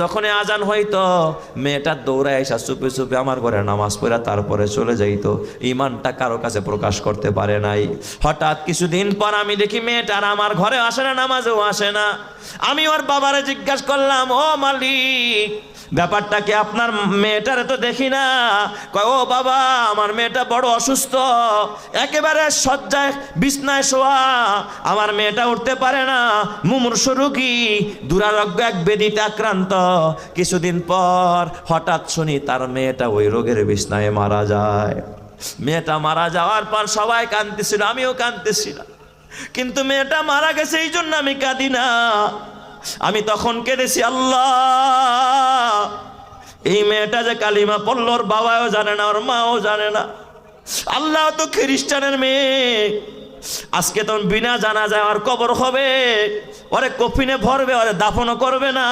যখন আজান হইতো মেয়েটা দৌড়ায় এসে চুপে চুপে আমার ঘরে নামাজ পড়া তারপরে চলে যাইতো। ইমানটা কারো কাছে প্রকাশ করতে পারে নাই। হঠাৎ কিছুদিন পর আমি দেখি মেয়েটার আমার ঘরে আসে না, নামাজেও আসে না। আমি ওর বাবারে জিজ্ঞাসা করলাম, ও মালিক, ব্যাপারটা কি? আপনার মেয়েটারে তো দেখি না। কয়, ও বাবা, আমার মেয়েটা বড় অসুস্থ, একেবারে শয্যায় বিছনায় শোয়া, আমার মেয়েটা উঠতে পারে না, মুমূর্ষু রোগী, দুরারোগ্য এক ব্যাধিতে আক্রান্ত। কিছুদিন পর হঠাৎ শুনি তার মেয়েটা ওই রোগের বিছনায় মারা যায়। মেয়েটা মারা যাওয়ার পর সবাই কাঁদতেছিল, আমিও কাঁদতেছিলাম, কিন্তু মেয়েটা মারা গেছে এই জন্য আমি কাঁদি না। আমি তখন কেঁদেছি, আল্লাহ, এই মেয়েটা যে কালিমা পড়ল, ওর বাবাও জানে না, ওর মাও জানে না। আল্লাহ, তো খ্রিস্টানের মেয়ে, আজকে তো বিনা জানাজায় আর কবর হবে, ওরে কফিনে ভরবে, ওরে দাফনও করবে না।